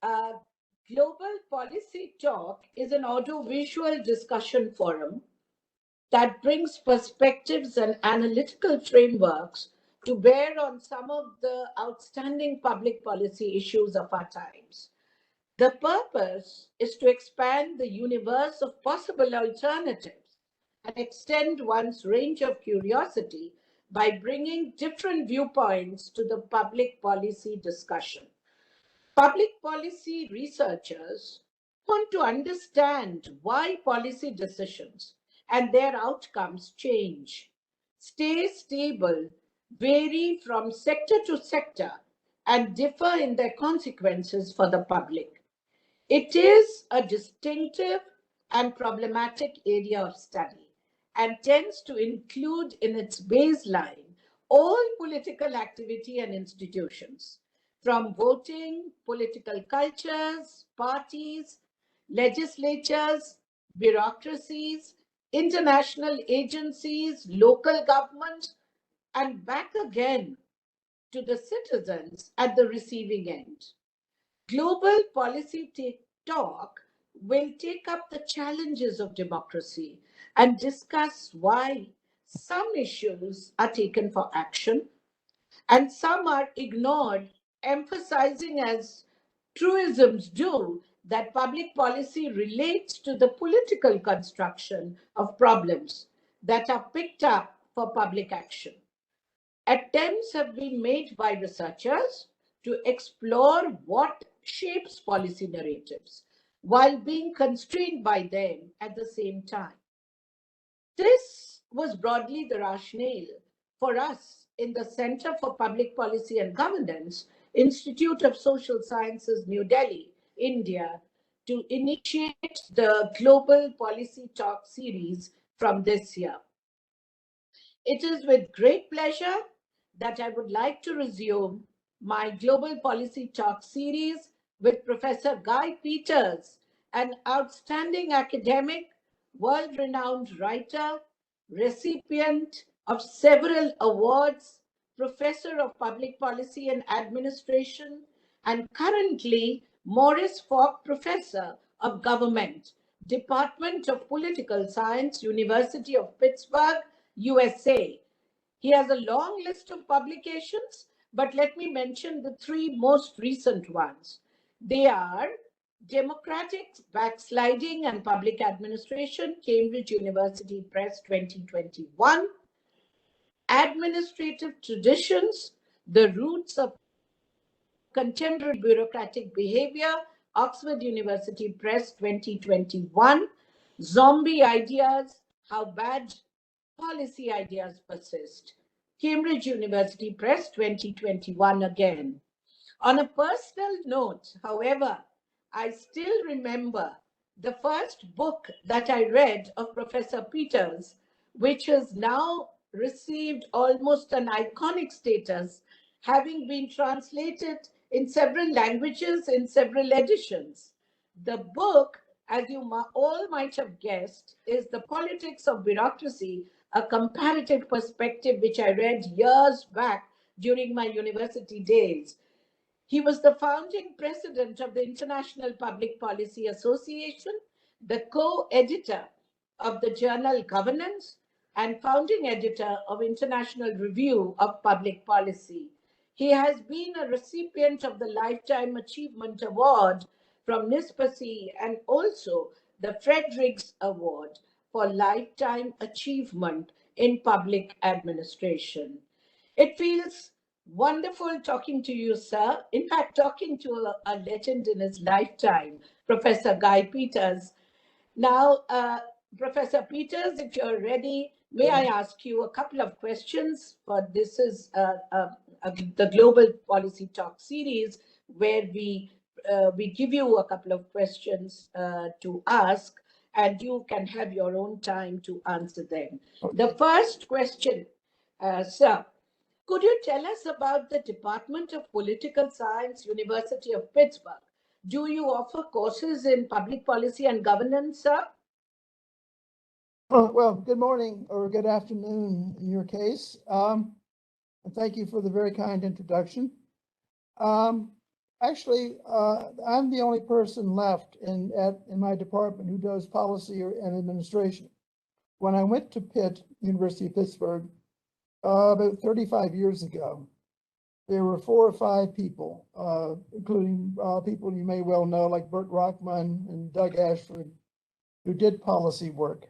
Uh, Global Policy Talk is an audiovisual discussion forum that brings perspectives and analytical frameworks to bear on some of the outstanding public policy issues of our times. The purpose is to expand the universe of possible alternatives and extend one's range of curiosity by bringing different viewpoints to the public policy discussion. Public policy researchers want to understand why policy decisions and their outcomes change, stay stable, vary from sector to sector, and differ in their consequences for the public. It is a distinctive and problematic area of study and tends to include in its baseline all political activity and institutions, from voting, political cultures, parties, legislatures, bureaucracies, international agencies, local governments, and back again to the citizens at the receiving end. Global policy talk will take up the challenges of democracy and discuss why some issues are taken for action and some are ignored, emphasizing, as truisms do, that public policy relates to the political construction of problems that are picked up for public action. Attempts have been made by researchers to explore what shapes policy narratives while being constrained by them at the same time. This was broadly the rationale for us in the Center for Public Policy and Governance, Institute of Social Sciences, New Delhi, India, to initiate the Global Policy Talk series from this year. It is with great pleasure that I would like to resume my Global Policy Talk series with Professor Guy Peters, an outstanding academic, world-renowned writer, recipient of several awards, professor of public policy and administration, and currently Maurice Falk Professor of Government, Department of Political Science, University of Pittsburgh, USA. He has a long list of publications, but let me mention the three most recent ones. They are Democratic Backsliding and Public Administration, Cambridge University Press 2021. Administrative Traditions, The Roots of Contemporary Bureaucratic Behavior, Oxford University Press 2021. Zombie Ideas, How Bad Policy Ideas Persist, Cambridge University Press 2021 again. On a personal note, however, I still remember the first book that I read of Professor Peters, which has now received almost an iconic status, having been translated in several languages in several editions. The book, as you all might have guessed, is The Politics of Bureaucracy, a comparative perspective, which I read years back during my university days. He was the founding president of the International Public Policy Association, the co-editor of the journal Governance, and founding editor of International Review of Public Policy. He has been a recipient of the Lifetime Achievement Award from NISPACI and also the Fredericks Award for Lifetime Achievement in Public Administration. It feels wonderful talking to you, sir. In fact, talking to a legend in his lifetime, Professor Guy Peters. Now, Professor Peters, if you're ready, may I ask you a couple of questions? For this is the Global Policy Talk series, where we give you a couple of questions to ask, and you can have your own time to answer them. The first question, sir, could you tell us about the Department of Political Science, University of Pittsburgh? Do you offer courses in public policy and governance, sir? Oh, well, good morning or good afternoon in your case. And thank you for the very kind introduction. Actually, I'm the only person left in my department who does policy and administration. When I went to University of Pittsburgh, about 35 years ago, there were 4 or 5 people, including people you may well know, like Bert Rockman and Doug Ashford, who did policy work.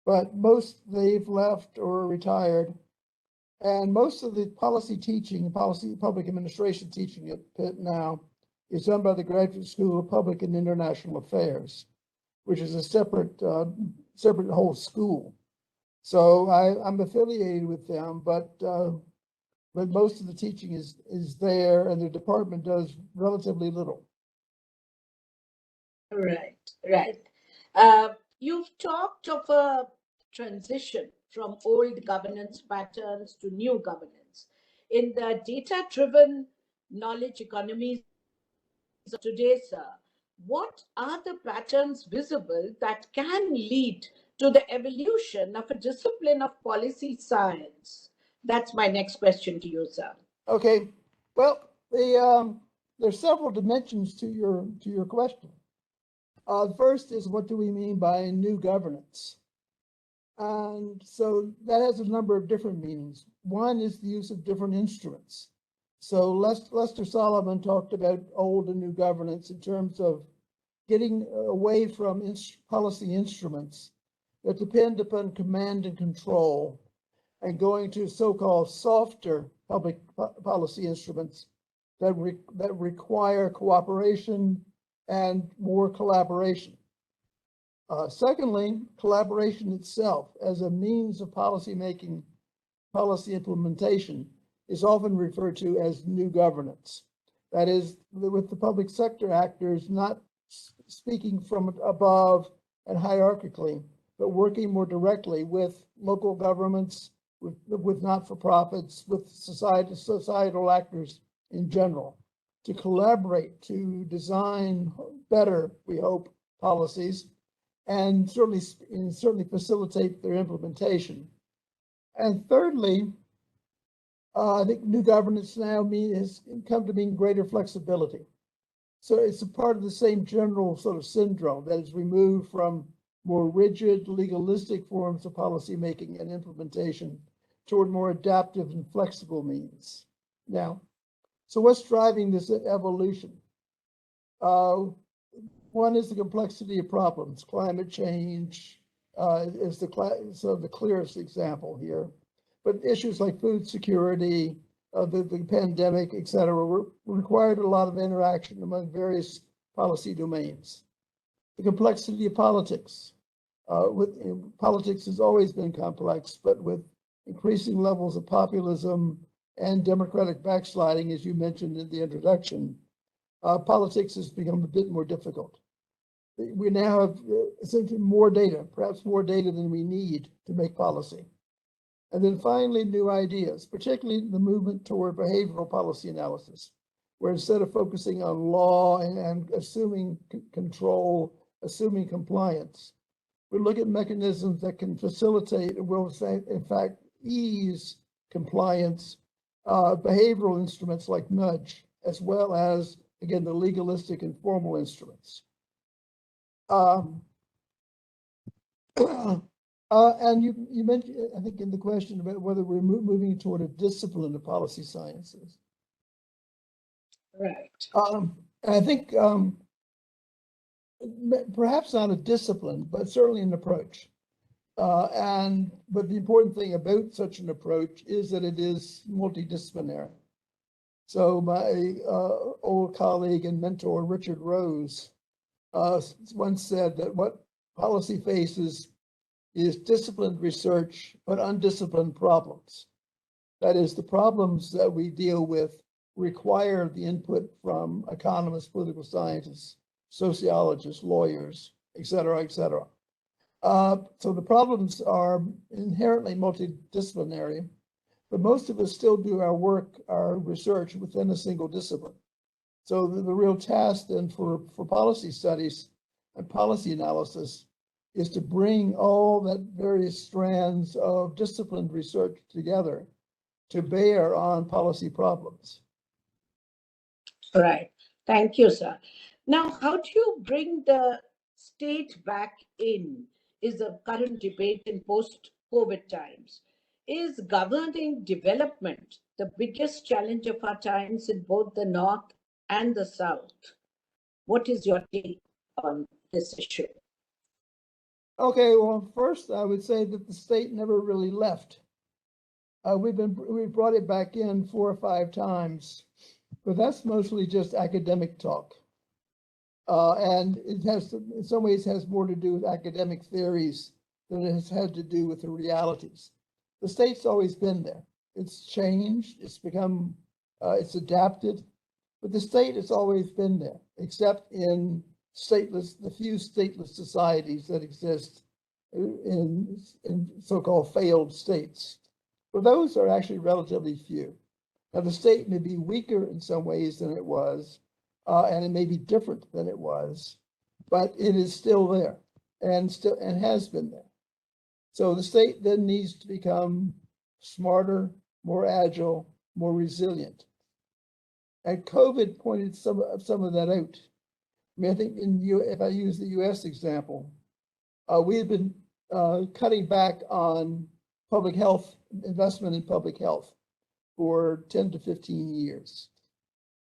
But most they've left or retired. And most of the policy teaching, policy public administration teaching at Pitt now is done by the Graduate School of Public and International Affairs, which is a separate whole school. So I'm affiliated with them, but most of the teaching is there, and the department does relatively little. Right, right. You've talked of a transition from old governance patterns to new governance. In the data-driven knowledge economies of today, sir, what are the patterns visible that can lead to the evolution of a discipline of policy science? That's my next question to you, sir. Okay, well, there's several dimensions to your question. First is, what do we mean by new governance? And so that has a number of different meanings. One is the use of different instruments. So Lester Solomon talked about old and new governance in terms of getting away from policy instruments that depend upon command and control and going to so-called softer public policy instruments that require cooperation and more collaboration. Secondly, collaboration itself as a means of policy making, policy implementation is often referred to as new governance. That is, with the public sector actors not speaking from above and hierarchically, but working more directly with local governments, with not-for-profits, with societal actors in general, to collaborate, to design better, we hope, policies, and certainly facilitate their implementation. And thirdly, I think new governance now has come to mean greater flexibility. So it's a part of the same general sort of syndrome that is removed from more rigid, legalistic forms of policy making and implementation toward more adaptive and flexible means. Now, so what's driving this evolution? One is the complexity of problems. Climate change is the clearest example here. But issues like food security, the pandemic, et cetera, required a lot of interaction among various policy domains. The complexity of politics. Politics has always been complex, but with increasing levels of populism and democratic backsliding, as you mentioned in the introduction, politics has become a bit more difficult. We now have essentially more data, perhaps more data than we need to make policy. And then finally, new ideas, particularly the movement toward behavioral policy analysis, where instead of focusing on law and assuming control, assuming compliance, we look at mechanisms that can facilitate and will, in fact, ease compliance, behavioral instruments like nudge, as well as, again, the legalistic and formal instruments. And you mentioned, I think, in the question about whether we're moving toward a discipline of policy sciences. Right. And I think perhaps not a discipline, but certainly an approach. But the important thing about such an approach is that it is multidisciplinary. So my old colleague and mentor, Richard Rose, once said that what policy faces is disciplined research, but undisciplined problems. That is, the problems that we deal with require the input from economists, political scientists, sociologists, lawyers, et cetera, et cetera. So the problems are inherently multidisciplinary, but most of us still do our work, our research within a single discipline. So the real task then for policy studies and policy analysis is to bring all that various strands of disciplined research together to bear on policy problems. Right. Thank you, sir. Now, how do you bring the state back in? Is the current debate in post COVID times. Is governing development the biggest challenge of our times in both the North and the South? What is your take on this issue? Okay, well, first I would say that the state never really left. We brought it back in 4 or 5 times, but that's mostly just academic talk. And it has, in some ways, has more to do with academic theories than it has had to do with the realities. The state's always been there. It's changed, it's become, it's adapted, but the state has always been there, except in the few stateless societies that exist in so-called failed states. Well, those are actually relatively few. Now, the state may be weaker in some ways than it was, and it may be different than it was, but it is still there and has been there. So the state then needs to become smarter, more agile, more resilient. And COVID pointed some of that out. I mean, I think if I use the U.S. example, we had been cutting back on public health, investment in public health for 10 to 15 years,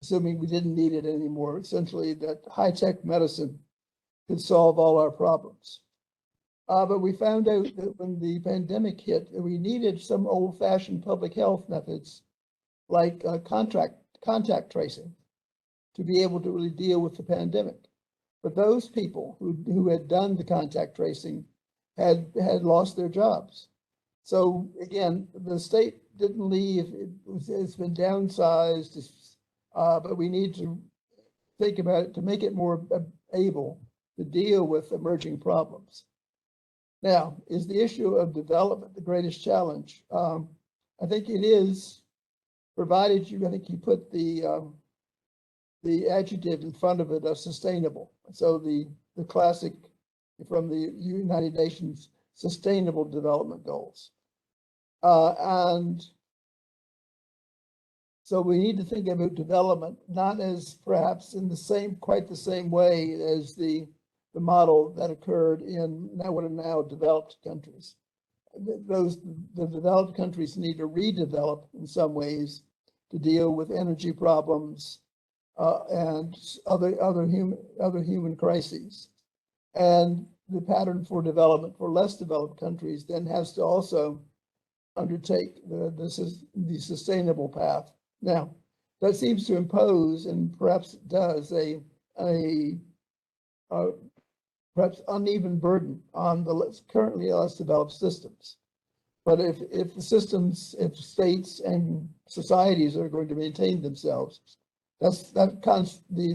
assuming we didn't need it anymore, essentially that high-tech medicine could solve all our problems. But we found out that when the pandemic hit, we needed some old-fashioned public health methods like contact tracing to be able to really deal with the pandemic. But those people who had done the contact tracing had lost their jobs. So again, the state didn't leave. It's been downsized, but we need to think about it to make it more able to deal with emerging problems. Now, is the issue of development the greatest challenge? I think it is, provided I think you put the adjective in front of it of sustainable. So the classic from the United Nations Sustainable Development Goals. And so we need to think about development, not as perhaps in quite the same way as the model that occurred in what are now developed countries. The developed countries need to redevelop in some ways to deal with energy problems and other human crises. And the pattern for development for less developed countries then has to also undertake the sustainable path. Now, that seems to impose, and perhaps it does, a perhaps uneven burden on the currently less developed systems. But if states and societies are going to maintain themselves, the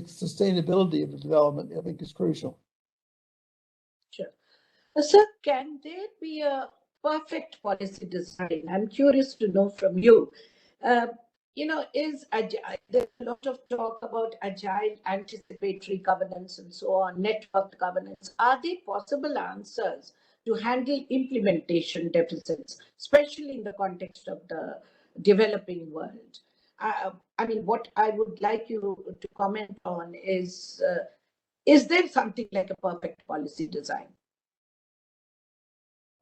sustainability of the development, I think, is crucial. Sure. Sir, can there be a perfect policy design? I'm curious to know from you. There's a lot of talk about agile, anticipatory governance and so on, networked governance. Are they possible answers to handle implementation deficits, especially in the context of the developing world? What I would like you to comment on is there something like a perfect policy design?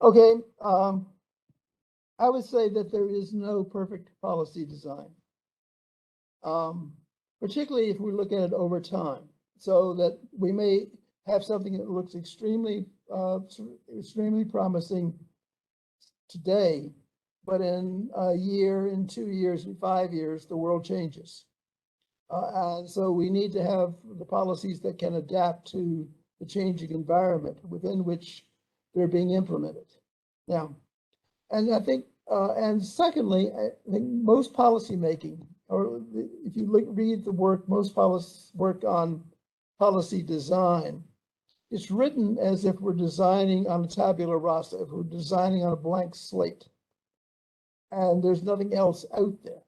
Okay, I would say that there is no perfect policy design, particularly if we look at it over time, so that we may have something that looks extremely promising today, but in a year, in 2 years, in 5 years, the world changes. And so we need to have the policies that can adapt to the changing environment within which they're being implemented. Now, and I think, and secondly, I think most policy making, or if you read the work, most work on policy design, it's written as if we're designing on a tabula rasa, if we're designing on a blank slate, and there's nothing else out there.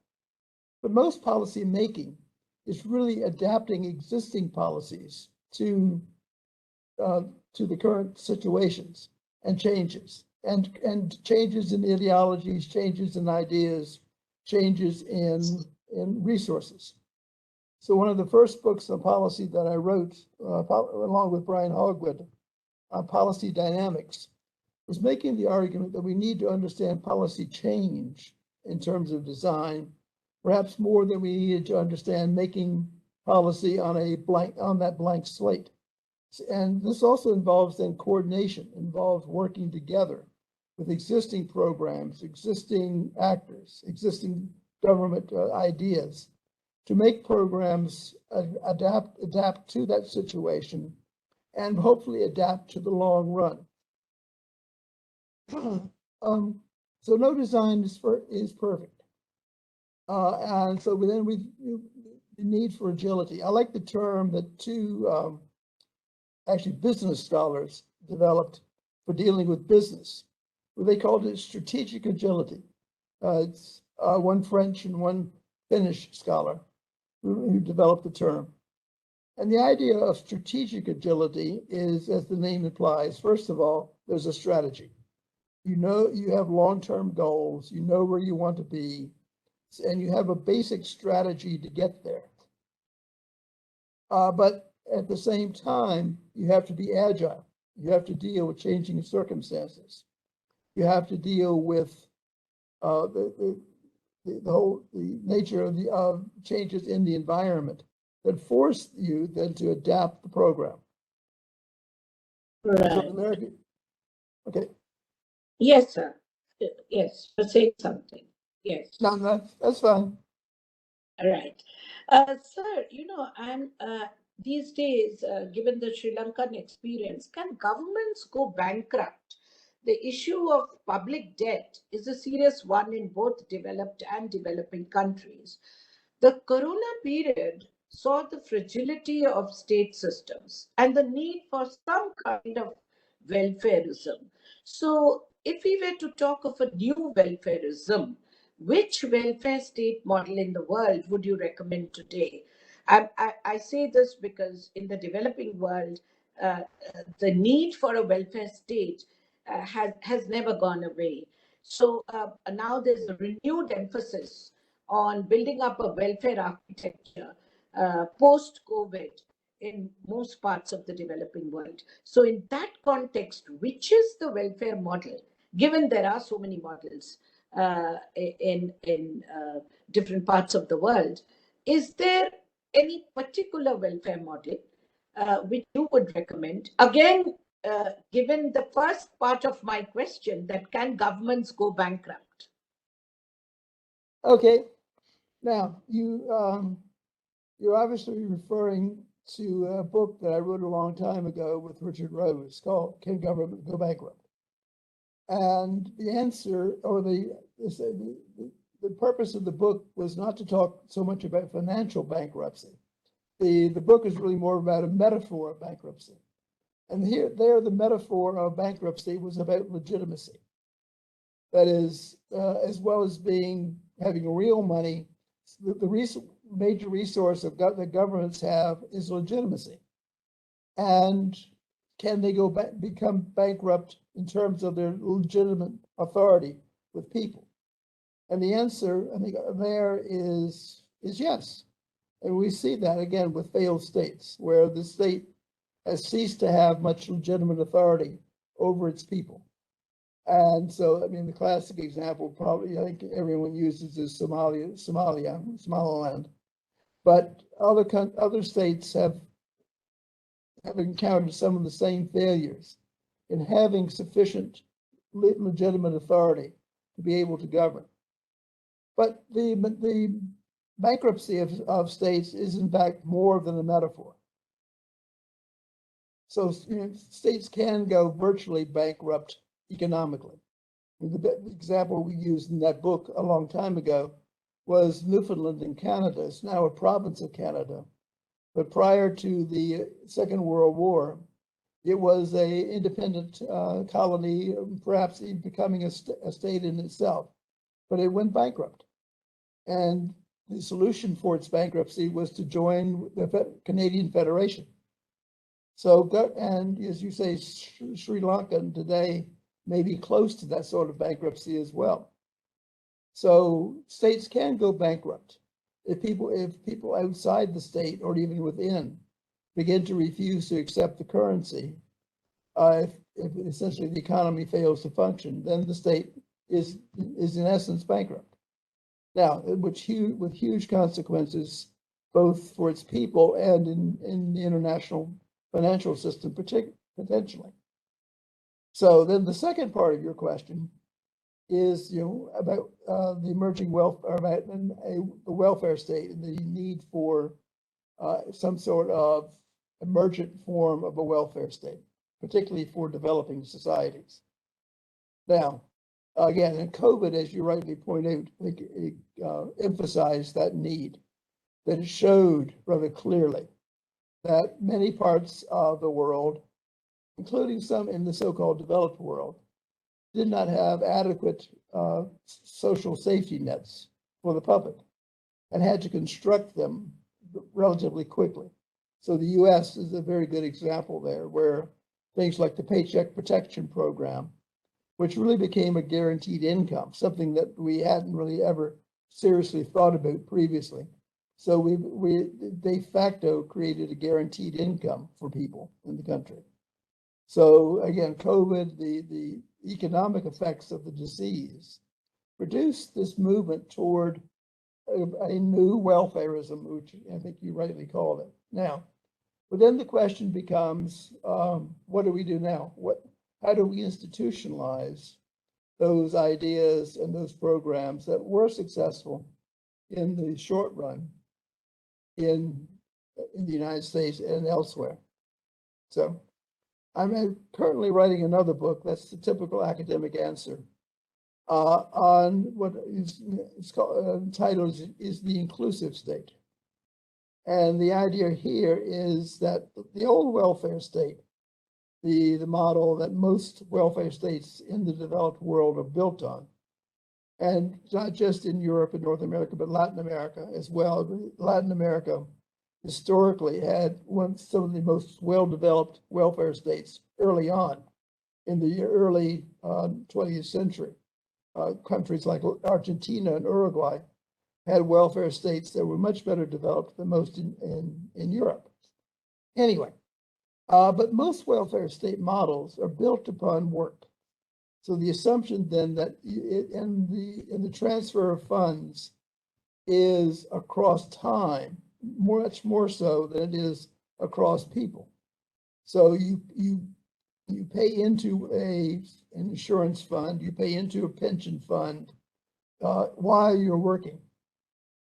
But most policy making is really adapting existing policies to the current situations and changes, and changes in ideologies, changes in ideas, changes in resources. So one of the first books on policy that I wrote, along with Brian Hogwood, on policy dynamics, was making the argument that we need to understand policy change in terms of design, perhaps more than we needed to understand making policy on that blank slate. And this also involves then coordination, involves working together with existing programs, existing actors, existing government ideas to make programs adapt to that situation and hopefully adapt to the long run. So no design is perfect. And so then we need for agility. I like the term that two actually business scholars developed for dealing with business. They called it strategic agility. It's one French and one Finnish scholar who developed the term. And the idea of strategic agility is, as the name implies, first of all, there's a strategy. You know, you have long-term goals, you know where you want to be, and you have a basic strategy to get there. But at the same time, you have to be agile. You have to deal with changing circumstances. You have to deal with the nature of the changes in the environment that force you then to adapt the program. Right. So American, okay. Yes, sir. Yes, you're saying something. Yes. No, that's fine. Right. Sir, and these days, given the Sri Lankan experience, can governments go bankrupt? The issue of public debt is a serious one in both developed and developing countries. The Corona period saw the fragility of state systems and the need for some kind of welfareism. So, if we were to talk of a new welfareism, which welfare state model in the world would you recommend today? I say this because in the developing world, the need for a welfare state has never gone away. So now there's a renewed emphasis on building up a welfare architecture post-COVID in most parts of the developing world. So in that context, which is the welfare model, given there are so many models in different parts of the world, is there any particular welfare model which you would recommend? Again, given the first part of my question, that can governments go bankrupt? Okay. Now you're obviously referring to a book that I wrote a long time ago with Richard Rose called "Can Government Go Bankrupt?" And the answer, or the purpose of the book was not to talk so much about financial bankruptcy. The book is really more about a metaphor of bankruptcy. And the metaphor of bankruptcy was about legitimacy. That is, as well as having real money, the major resource that governments have is legitimacy. And can they become bankrupt in terms of their legitimate authority with people? And the answer, I think, there is yes. And we see that again with failed states, where the state has ceased to have much legitimate authority over its people. And so, I mean, the classic example probably I think everyone uses is Somaliland. But other states have encountered some of the same failures in having sufficient legitimate authority to be able to govern. But the bankruptcy of states is in fact more than a metaphor. So states can go virtually bankrupt economically. The example we used in that book a long time ago was Newfoundland in Canada. It's now a province of Canada. But prior to the Second World War, it was an independent colony, perhaps even becoming a state in itself. But it went bankrupt. And the solution for its bankruptcy was to join the Canadian Federation. So, and as you say, Sri Lanka today may be close to that sort of bankruptcy as well. So states can go bankrupt. if people outside the state or even within begin to refuse to accept the currency, if essentially the economy fails to function, then the state is in essence bankrupt. Now, with huge consequences, both for its people and in the international financial system, potentially. So then the second part of your question is, about the emerging welfare, about the welfare state and the need for some sort of emergent form of a welfare state, particularly for developing societies. Now, again, in COVID, as you rightly point out, I think it emphasized that need, that it showed rather clearly that many parts of the world, including some in the so-called developed world, did not have adequate social safety nets for the public and had to construct them relatively quickly. So the US is a very good example there, where things like the Paycheck Protection Program, which really became a guaranteed income, something that we hadn't really ever seriously thought about previously. So we de facto created a guaranteed income for people in the country. So again, COVID, the economic effects of the disease produced this movement toward a new welfarism, which I think you rightly called it. Now, but then the question becomes, what do we do now? How do we institutionalize those ideas and those programs that were successful in the short run in the United States and elsewhere? So I'm currently writing another book. That's the typical academic answer on what is called, entitled is the inclusive state. And the idea here is that the old welfare state, the model that most welfare states in the developed world are built on, and not just in Europe and North America, but Latin America as well. Latin America historically had some of the most well-developed welfare states early on in the early 20th century. Countries like Argentina and Uruguay had welfare states that were much better developed than most in Europe. Anyway, but most welfare state models are built upon work. So the assumption then that in the transfer of funds is across time, much more so than it is across people. So you pay into an insurance fund, you pay into a pension fund while you're working.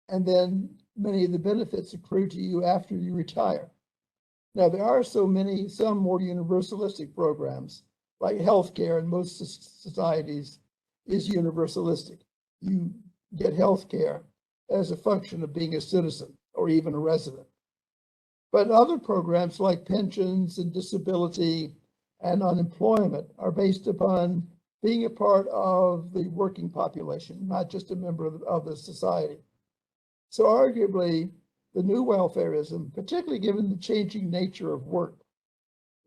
And then many of the benefits accrue to you after you retire. Now, there are some more universalistic programs, like healthcare in most societies is universalistic. You get healthcare as a function of being a citizen or even a resident. But other programs like pensions and disability and unemployment are based upon being a part of the working population, not just a member of the society. So arguably, the new welfarism, particularly given the changing nature of work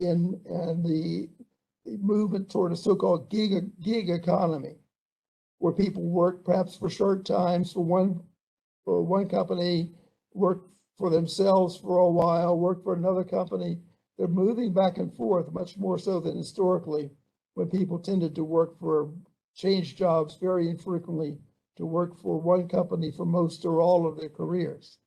and the movement toward a so-called gig economy, where people work perhaps for short times for one company, work for themselves for a while, work for another company. They're moving back and forth much more so than historically, when people tended to work for change jobs very infrequently, to work for one company for most or all of their careers.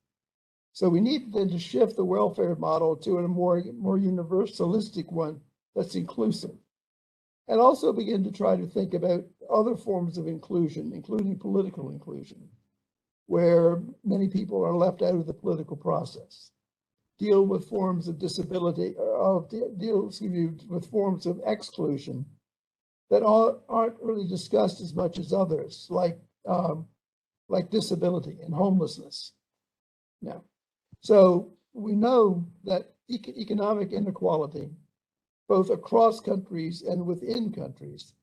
So we need then to shift the welfare model to a more universalistic one that's inclusive, and also begin to try to think about other forms of inclusion, including political inclusion, where many people are left out of the political process. Deal with forms of disability, with forms of exclusion that aren't really discussed as much as others, like disability and homelessness. Now, so we know that economic inequality, both across countries and within countries,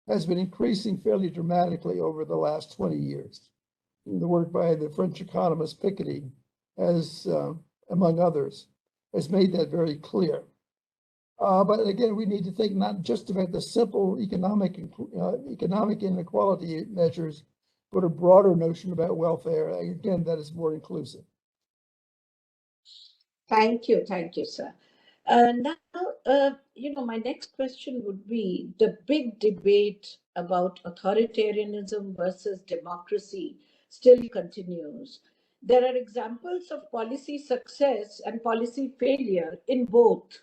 has been increasing fairly dramatically over the last 20 years. And the work by the French economist Piketty has, among others, has made that very clear. But again, we need to think not just about the simple economic inequality measures, put a broader notion about welfare, again, that is more inclusive. Thank you, sir. Now, my next question would be the big debate about authoritarianism versus democracy still continues. There are examples of policy success and policy failure in both.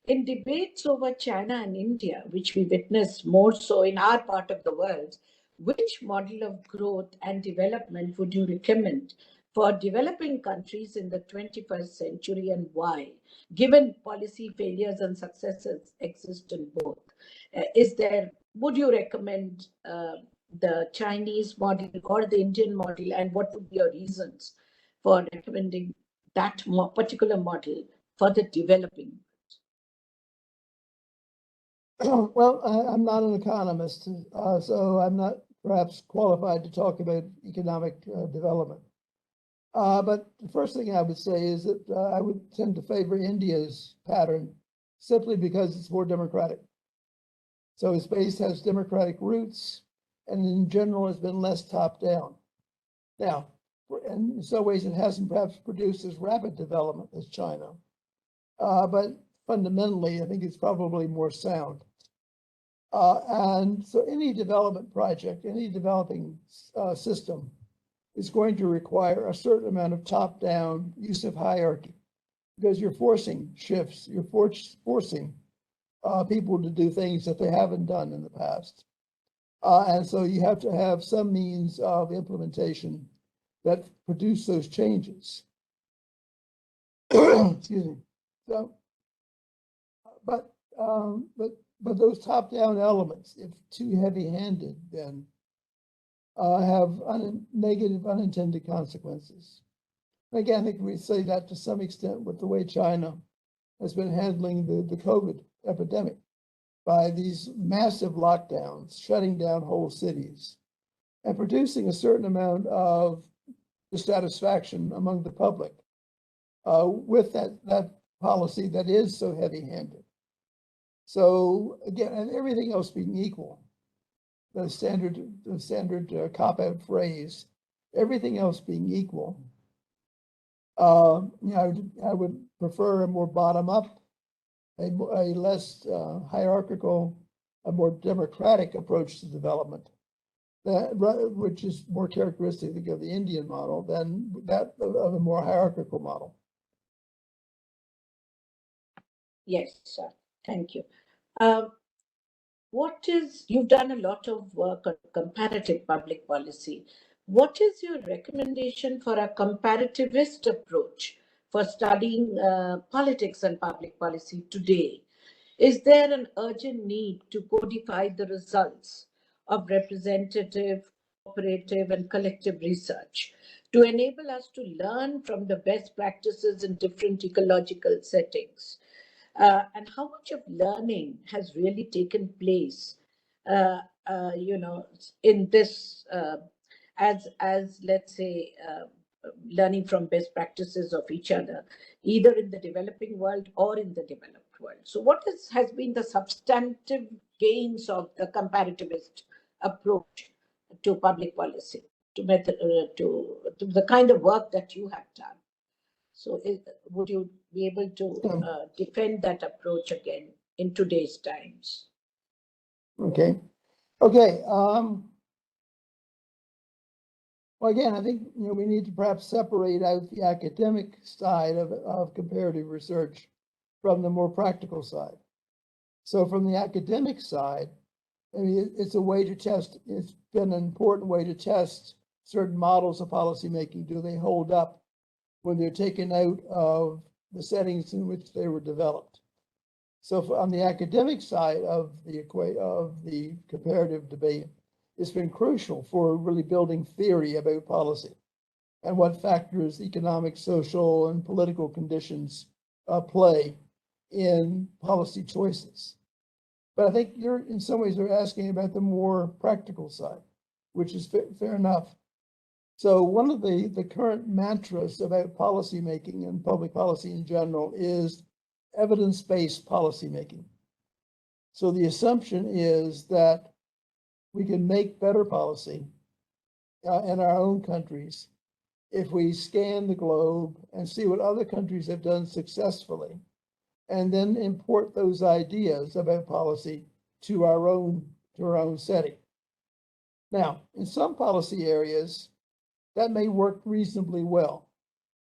In debates over China and India, which we witness more so in our part of the world, which model of growth and development would you recommend for developing countries in the 21st century, and why, given policy failures and successes exist in both? Would you recommend the Chinese model or the Indian model, and what would be your reasons for recommending that particular model for the developing? Well, I'm not an economist, so I'm not perhaps qualified to talk about economic development. But the first thing I would say is that I would tend to favor India's pattern simply because it's more democratic. So its base has democratic roots, and in general has been less top-down. Now, in some ways, it hasn't perhaps produced as rapid development as China, but fundamentally, I think it's probably more sound. And so any development project, any developing system is going to require a certain amount of top-down use of hierarchy, because you're forcing shifts, you're forcing people to do things that they haven't done in the past. And so you have to have some means of implementation that produce those changes. Excuse me. So, but those top-down elements, if too heavy-handed, then have negative unintended consequences. Again, I think we say that to some extent with the way China has been handling the COVID epidemic by these massive lockdowns, shutting down whole cities, and producing a certain amount of dissatisfaction among the public with that policy that is so heavy-handed. So again, and everything else being equal, the standard cop-out phrase, everything else being equal, I would prefer a more bottom-up, a less hierarchical, a more democratic approach to development, which is more characteristic of the Indian model than that of a more hierarchical model. Yes, sir. Thank you. You've done a lot of work on comparative public policy. What is your recommendation for a comparativist approach for studying politics and public policy today? Is there an urgent need to codify the results of representative, cooperative, and collective research to enable us to learn from the best practices in different ecological settings? And how much of learning has really taken place, in this, as let's say, learning from best practices of each other, either in the developing world or in the developed world. So what has been the substantive gains of the comparativist approach to public policy, to the kind of work that you have done? So would you be able to defend that approach again in today's times? Okay. Well, again, I think we need to perhaps separate out the academic side of comparative research from the more practical side. So from the academic side, I mean, it's a way to test, it's been an important way to test certain models of policymaking. Do they hold up when they're taken out of the settings in which they were developed? So on the academic side of the comparative debate, it's been crucial for really building theory about policy and what factors economic, social, and political conditions play in policy choices. But I think you're, in some ways, you're asking about the more practical side, which is fair enough. So one of the current mantras about policymaking and public policy in general is evidence-based policymaking. So the assumption is that we can make better policy in our own countries if we scan the globe and see what other countries have done successfully, and then import those ideas about policy to our own setting. Now, in some policy areas, that may work reasonably well.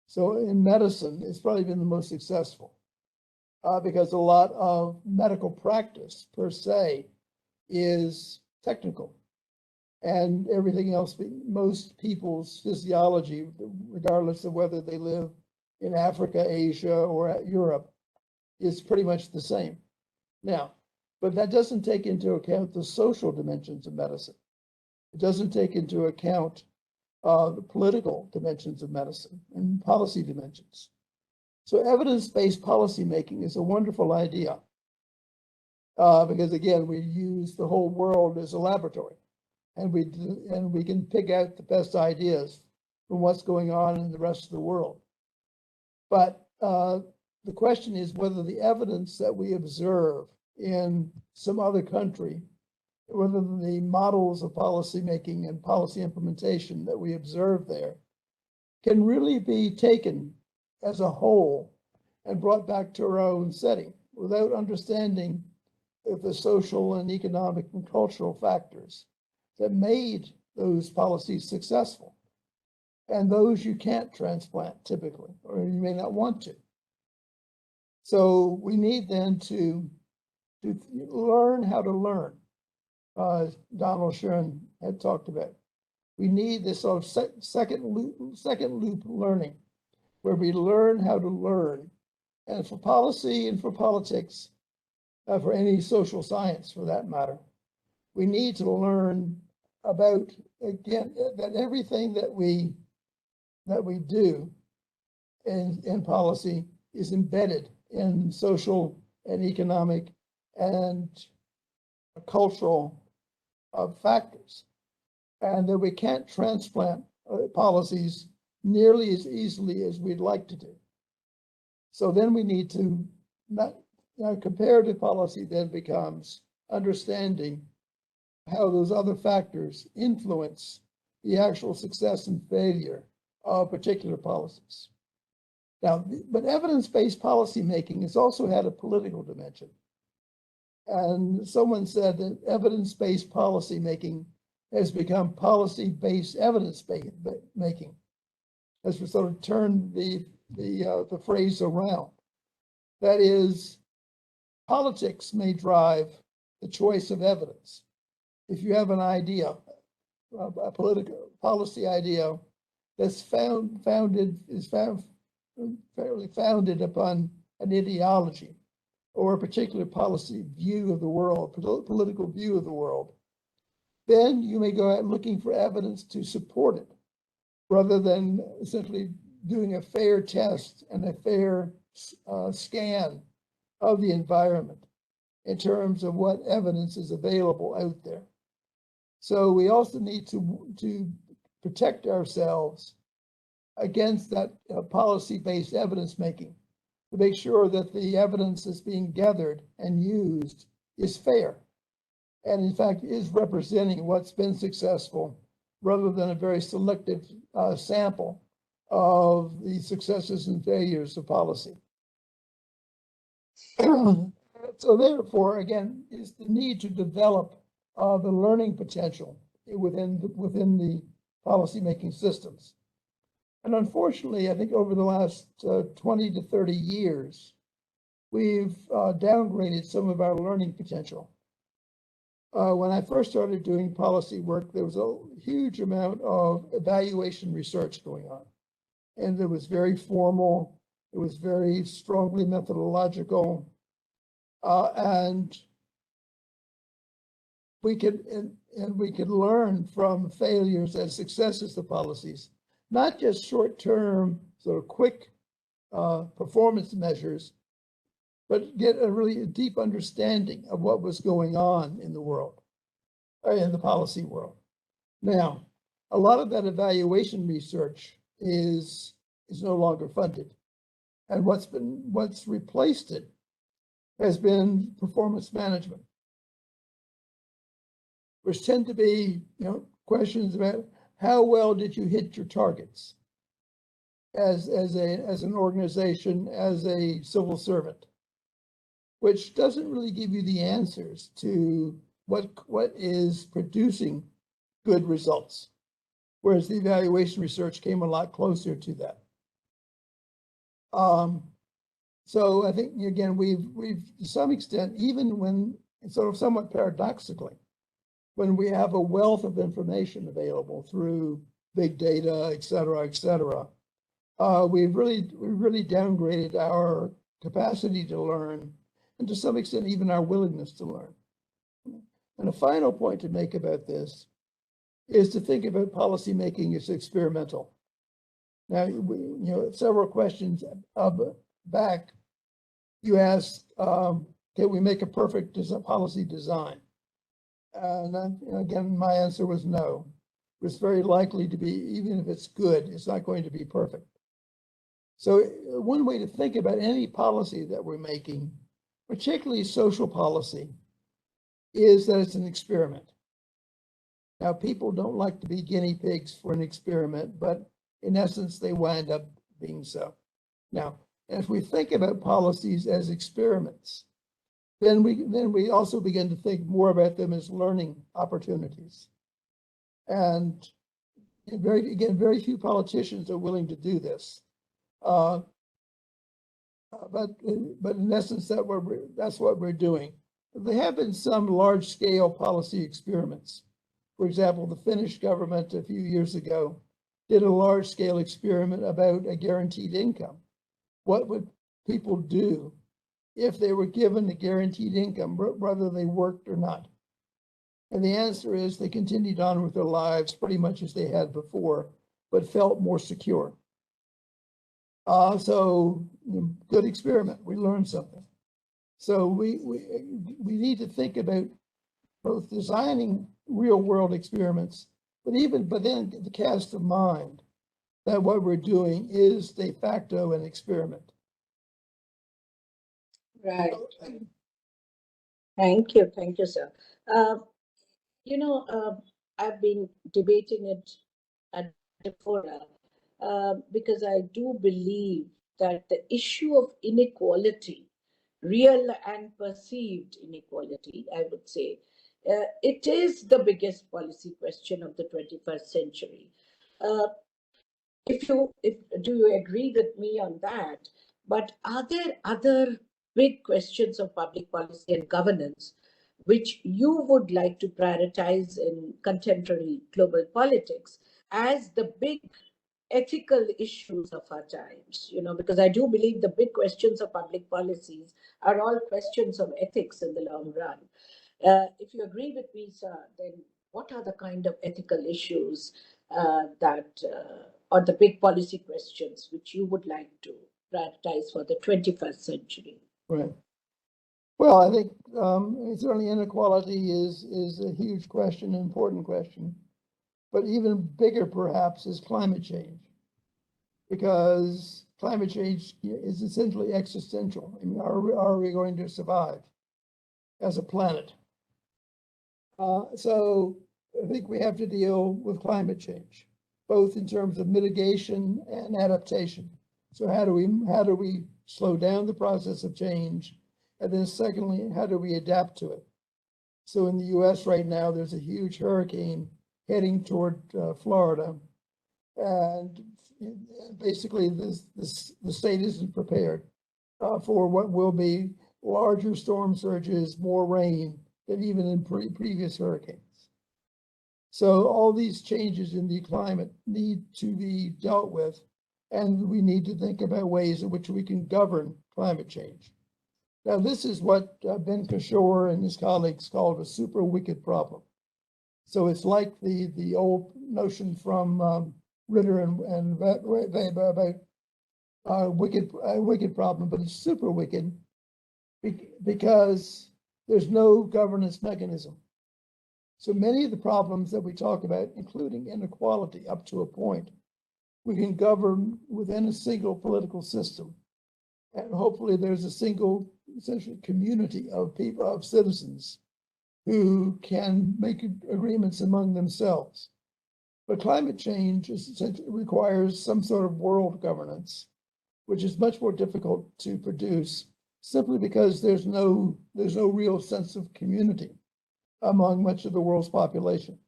So in medicine, it's probably been the most successful because a lot of medical practice per se is technical. And everything else, most people's physiology, regardless of whether they live in Africa, Asia, or Europe, is pretty much the same. Now, but that doesn't take into account the social dimensions of medicine. It doesn't take into account the political dimensions of medicine and policy dimensions. So evidence-based policymaking is a wonderful idea because again, we use the whole world as a laboratory, and we can pick out the best ideas from what's going on in the rest of the world. But the question is whether the evidence that we observe in some other country, whether the models of policymaking and policy implementation that we observe there can really be taken as a whole and brought back to our own setting without understanding the social and economic and cultural factors that made those policies successful. And those you can't transplant typically, or you may not want to. So we need then to learn how to learn. Donald Sharon had talked about. We need this sort of second loop learning, where we learn how to learn. And for policy and for politics, for any social science for that matter, we need to learn about, again, that everything that we do in policy is embedded in social and economic and cultural factors, and that we can't transplant policies nearly as easily as we'd like to do. So then we need to, comparative policy then becomes understanding how those other factors influence the actual success and failure of particular policies. Now, but evidence-based policy making has also had a political dimension. And someone said that evidence-based policy making has become policy-based evidence-based making, as we sort of turned the phrase around. That is, politics may drive the choice of evidence. If you have an idea, a political policy idea that's fairly founded upon an ideology or a particular policy view of the world, political view of the world, then you may go out looking for evidence to support it, rather than simply doing a fair test and a fair scan of the environment in terms of what evidence is available out there. So we also need to protect ourselves against that policy-based evidence making, to make sure that the evidence that's being gathered and used is fair, and in fact is representing what's been successful, rather than a very selective sample of the successes and failures of policy. So therefore, again, is the need to develop the learning potential within the policymaking systems. And unfortunately, I think over the last 20 to 30 years, we've downgraded some of our learning potential. When I first started doing policy work, there was a huge amount of evaluation research going on. And it was very formal, it was very strongly methodological, and we could learn from failures and successes of policies, not just short-term, sort of quick performance measures, but get a really deep understanding of what was going on in the world, in the policy world. Now, a lot of that evaluation research is no longer funded, and what's replaced it has been performance management, which tend to be, questions about how well did you hit your targets as an organization, as a civil servant, which doesn't really give you the answers to what is producing good results, whereas the evaluation research came a lot closer to that. So I think, again, we've to some extent, even when sort of somewhat paradoxically, when we have a wealth of information available through big data, et cetera, we've really downgraded our capacity to learn, and to some extent, even our willingness to learn. And a final point to make about this is to think about policymaking as experimental. Now, several questions back, you asked, can we make a perfect policy design? And again, my answer was no. It's very likely to be, even if it's good, it's not going to be perfect. So one way to think about any policy that we're making, particularly social policy, is that it's an experiment. Now, people don't like to be guinea pigs for an experiment, but in essence, they wind up being so. Now, if we think about policies as experiments, then we also begin to think more about them as learning opportunities. And very few politicians are willing to do this. But in essence, that's what we're doing. There have been some large-scale policy experiments. For example, the Finnish government a few years ago did a large-scale experiment about a guaranteed income. What would people do if they were given a guaranteed income, whether they worked or not? And the answer is they continued on with their lives pretty much as they had before, but felt more secure. So good experiment. We learned something. So we need to think about both designing real world experiments, but then the cast of mind that what we're doing is de facto an experiment. Right. Thank you, sir. I've been debating it at the fora because I do believe that the issue of inequality, real and perceived inequality, I would say, it is the biggest policy question of the 21st century. Do you agree with me on that? But are there other big questions of public policy and governance which you would like to prioritize in contemporary global politics as the big ethical issues of our times? Because I do believe the big questions of public policies are all questions of ethics in the long run. If you agree with me, sir, then what are the kind of ethical issues or the big policy questions which you would like to prioritize for the 21st century? Right. Well, I think certainly inequality is a huge question, an important question. But even bigger, perhaps, is climate change, because climate change is essentially existential. I mean, are we going to survive as a planet? So I think we have to deal with climate change, both in terms of mitigation and adaptation. So how do we slow down the process of change? And then secondly, how do we adapt to it? So in the US right now, there's a huge hurricane heading toward Florida. And basically the state isn't prepared for what will be larger storm surges, more rain than even in previous hurricanes. So all these changes in the climate need to be dealt with, and we need to think about ways in which we can govern climate change. Now, this is what Ben Kishore and his colleagues called a super wicked problem. So it's like the old notion from Ritter and Weber about wicked problem, but it's super wicked because there's no governance mechanism. So many of the problems that we talk about, including inequality up to a point, we can govern within a single political system. And hopefully there's a single, essentially, community of people, of citizens who can make agreements among themselves. But climate change requires some sort of world governance, which is much more difficult to produce simply because there's no real sense of community among much of the world's population.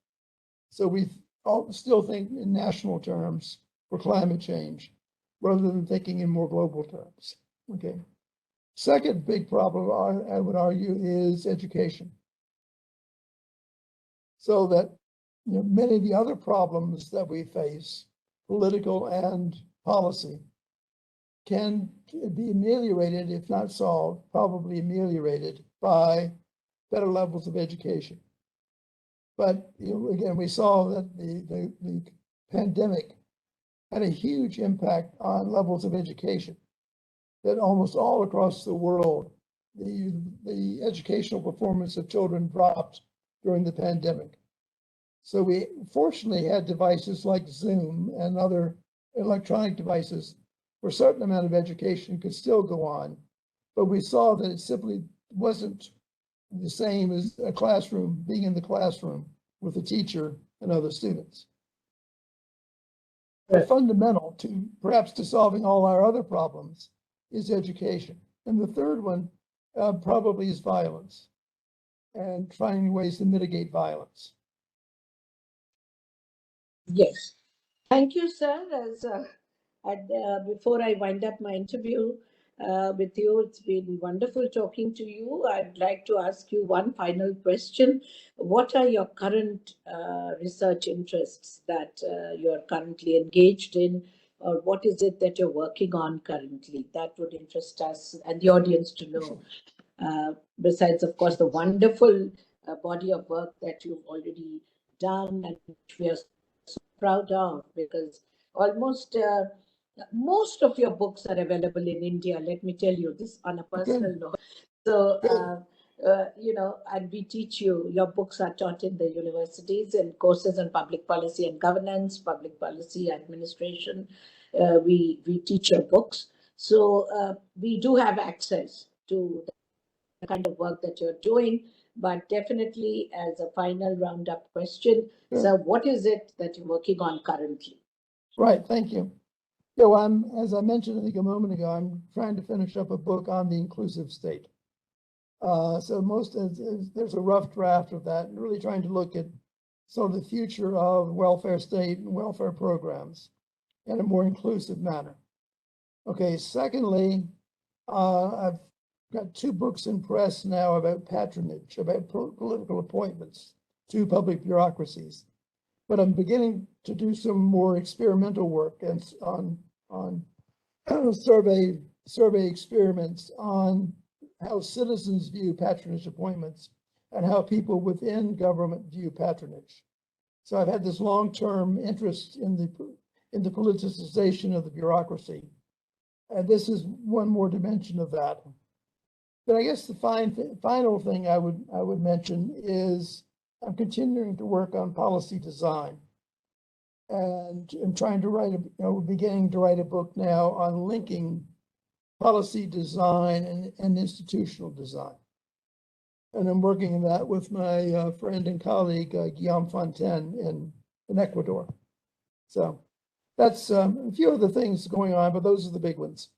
So we all still think in national terms for climate change rather than thinking in more global terms. Okay. Second big problem, I would argue, is education. So that many of the other problems that we face, political and policy, can be ameliorated, if not solved, probably ameliorated by better levels of education. But again, we saw that the pandemic had a huge impact on levels of education, that almost all across the world, the educational performance of children dropped during the pandemic. So we fortunately had devices like Zoom and other electronic devices where a certain amount of education could still go on, but we saw that it simply wasn't the same as a classroom, being in the classroom with a teacher and other students. But fundamental to perhaps to solving all our other problems is education. And the third one probably is violence and finding ways to mitigate violence. Yes. Thank you, sir. As before I wind up my interview with you, it's been wonderful talking to you. I'd like to ask you one final question. What are your current research interests that you're currently engaged in, or what is it that you're working on currently? That would interest us and the audience to know. Besides, of course, the wonderful body of work that you've already done and which we are so proud of, because almost most of your books are available in India. Let me tell you this on a personal note. So, and we teach you, your books are taught in the universities and courses on public policy and governance, public policy administration. We teach your books. So we do have access to the kind of work that you're doing. But definitely, as a final roundup question, so what is it that you're working on currently? Right, thank you. Yeah, well, as I mentioned, I think a moment ago, I'm trying to finish up a book on the inclusive state. So there's a rough draft of that, and really trying to look at sort of the future of welfare state and welfare programs in a more inclusive manner. Okay, secondly, I've got 2 books in press now about patronage, about political appointments to public bureaucracies. But I'm beginning to do some more experimental work and on survey experiments on how citizens view patronage appointments and how people within government view patronage. So I've had this long-term interest in the politicization of the bureaucracy, and this is one more dimension of that. But I guess the final thing I would mention is I'm continuing to work on policy design, and I'm trying to beginning to write a book now on linking policy design and institutional design. And I'm working on that with my friend and colleague, Guillaume Fontaine in Ecuador. So that's a few other things going on, but those are the big ones.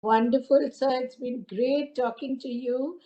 Wonderful, sir. It's been great talking to you.